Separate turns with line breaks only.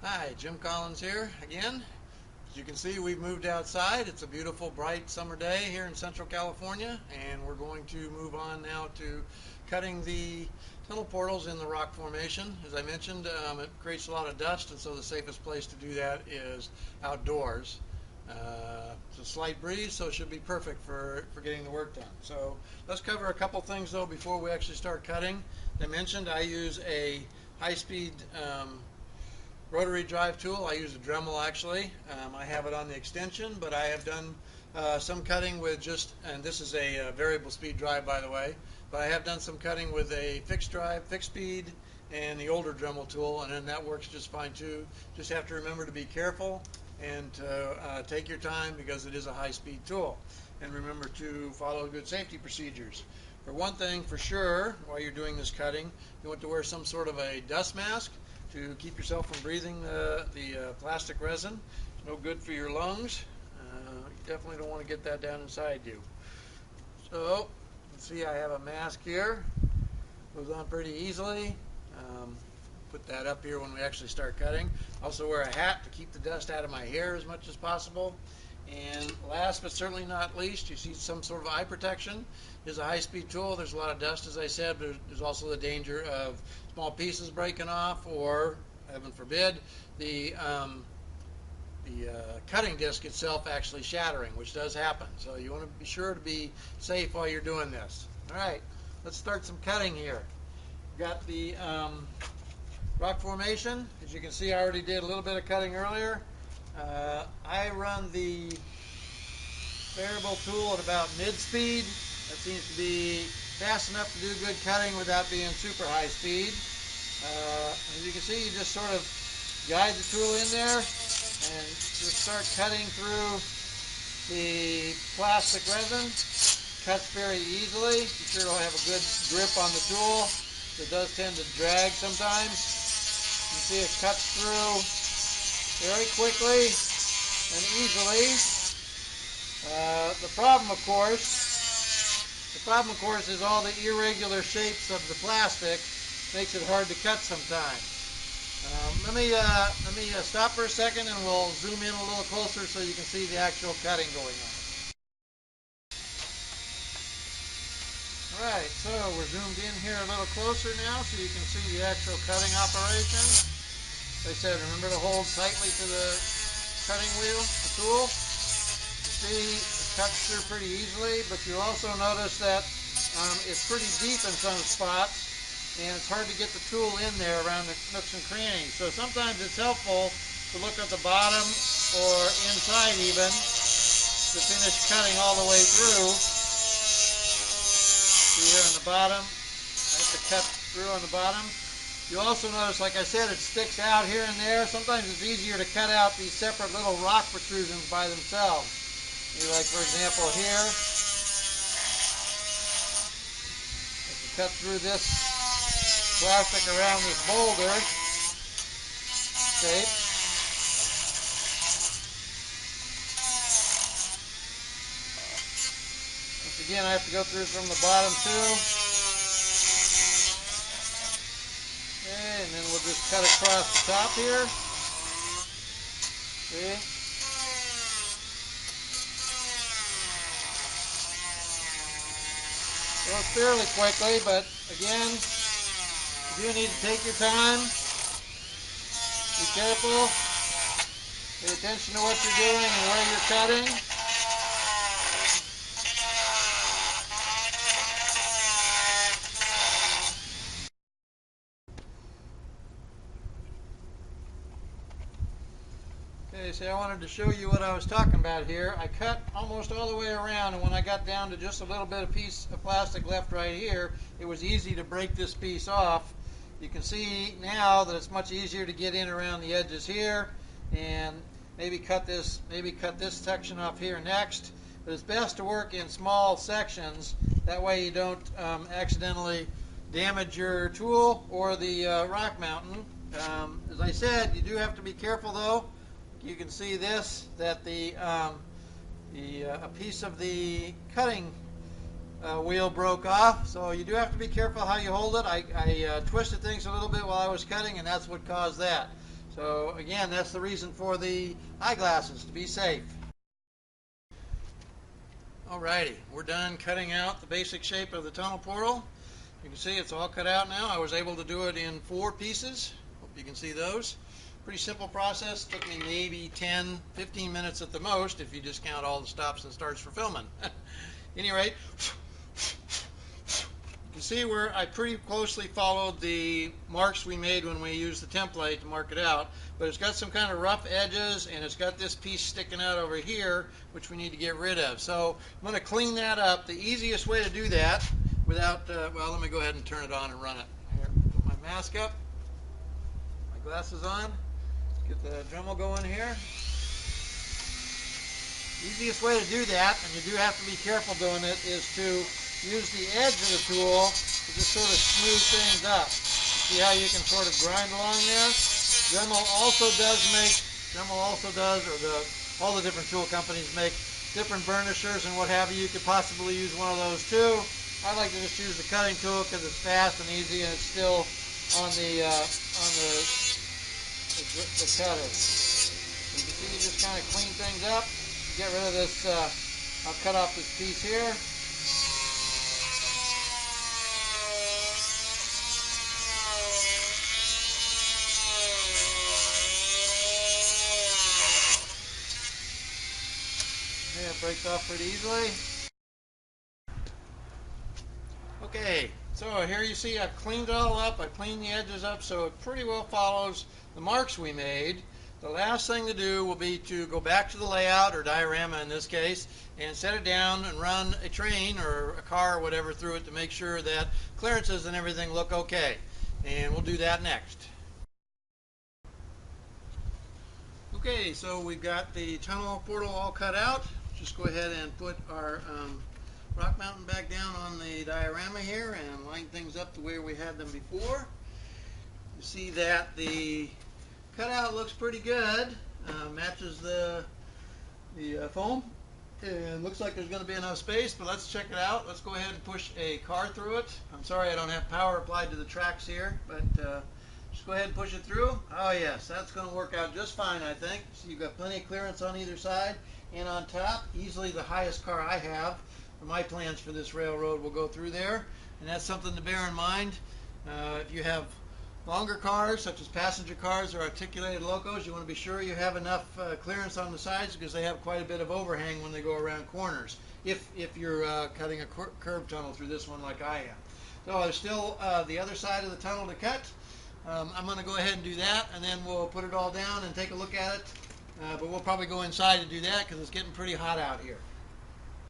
Hi, Jim Collins here again. As you can see, we've moved outside. It's a beautiful, bright summer day here in Central California, and we're going to move on now to cutting the tunnel portals in the rock formation. As I mentioned, it creates a lot of dust, and so the safest place to do that is outdoors. It's a slight breeze, so it should be perfect for getting the work done. So let's cover a couple things, though, before we actually start cutting. As I mentioned, I use a high-speed rotary drive tool. I use a Dremel actually. I have it on the extension, but I have done some cutting with just, and this is a variable speed drive by the way, but I have done some cutting with a fixed drive, fixed speed, and the older Dremel tool, and then that works just fine too. Just have to remember to be careful and to take your time because it is a high-speed tool. And remember to follow good safety procedures. For one thing, for sure, while you're doing this cutting, you want to wear some sort of a dust mask to keep yourself from breathing the plastic resin. It's no good for your lungs. You definitely don't want to get that down inside you. So, you can see I have a mask here. Goes on pretty easily. Put that up here when we actually start cutting. Also wear a hat to keep the dust out of my hair as much as possible. And last but certainly not least, you see some sort of eye protection. It is a high-speed tool. There's a lot of dust, as I said, but there's also the danger of small pieces breaking off or, heaven forbid, the cutting disc itself actually shattering, which does happen. So you want to be sure to be safe while you're doing this. All right, let's start some cutting here. We've got the rock formation. As you can see, I already did a little bit of cutting earlier. I run the variable tool at about mid-speed. That seems to be fast enough to do good cutting without being super high speed. As you can see, you just sort of guide the tool in there and just start cutting through the plastic resin. Cuts very easily. Be sure to have a good grip on the tool. It does tend to drag sometimes. You can see it cuts through very quickly and easily. The problem, of course, is all the irregular shapes of the plastic makes it hard to cut sometimes. Let me stop for a second and we'll zoom in a little closer so you can see the actual cutting going on. All right, so we're zoomed in here a little closer now so you can see the actual cutting operation. As I said, remember to hold tightly to the cutting wheel, the tool. You see, it cuts through pretty easily, but you also notice that it's pretty deep in some spots, and it's hard to get the tool in there around the nooks and crannies. So sometimes it's helpful to look at the bottom or inside even to finish cutting all the way through. See here on the bottom, I have to cut through on the bottom. You also notice, like I said, it sticks out here and there. Sometimes it's easier to cut out these separate little rock protrusions by themselves. Maybe like, for example, here. I can cut through this plastic around this boulder shape. Once again, I have to go through from the bottom too. Okay, and then we'll just cut across the top here. See? Goes fairly quickly, but again, you do need to take your time. Be careful. Pay attention to what you're doing and where you're cutting. Okay, so I wanted to show you what I was talking about here. I cut almost all the way around, and when I got down to just a little bit of piece of plastic left right here, it was easy to break this piece off. You can see now that it's much easier to get in around the edges here, and maybe cut this section off here next. But it's best to work in small sections. That way you don't accidentally damage your tool or the rock mountain. As I said, you do have to be careful though. You can see this, that a piece of the cutting wheel broke off, so you do have to be careful how you hold it. I twisted things a little bit while I was cutting, and that's what caused that. So again, that's the reason for the eyeglasses, to be safe. Alrighty, we're done cutting out the basic shape of the tunnel portal. You can see it's all cut out now. I was able to do it in 4 pieces. Hope you can see those. Pretty simple process. Took me maybe 10, 15 minutes at the most if you just count all the stops and starts for filming. At any rate, you can see where I pretty closely followed the marks we made when we used the template to mark it out, but it's got some kind of rough edges and it's got this piece sticking out over here which we need to get rid of. So I'm going to clean that up. The easiest way to do that without, well, let me go ahead and turn it on and run it. Here, put my mask up, my glasses on, get the Dremel going here. Easiest way to do that, and you do have to be careful doing it, is to use the edge of the tool to just sort of smooth things up. See how you can sort of grind along there? Dremel also does, or all the different tool companies make different burnishers and what have you. You could possibly use one of those too. I like to just use the cutting tool because it's fast and easy and it's still on the cutter. You can see you just kind of clean things up. Get rid of this, I'll cut off this piece here. Yeah, it breaks off pretty easily. Okay, so here you see I've cleaned it all up. I cleaned the edges up so it pretty well follows the marks we made. The last thing to do will be to go back to the layout, or diorama in this case, and set it down and run a train or a car or whatever through it to make sure that clearances and everything look okay. And we'll do that next. Okay, so we've got the tunnel portal all cut out. Just go ahead and put our rock mountain back down on the diorama here and line things up the way we had them before. You see that the cutout looks pretty good, matches the foam, and looks like there's going to be enough space, but let's check it out. Let's go ahead and push a car through it. I'm sorry I don't have power applied to the tracks here, but just go ahead and push it through. Oh yes, that's going to work out just fine, I think. So you've got plenty of clearance on either side and on top. Easily the highest car I have for my plans for this railroad will go through there, and that's something to bear in mind. If you have longer cars, such as passenger cars or articulated locos, you want to be sure you have enough clearance on the sides because they have quite a bit of overhang when they go around corners, if you're cutting a curved tunnel through this one like I am. So there's still the other side of the tunnel to cut. I'm going to go ahead and do that, and then we'll put it all down and take a look at it. But we'll probably go inside to do that because it's getting pretty hot out here.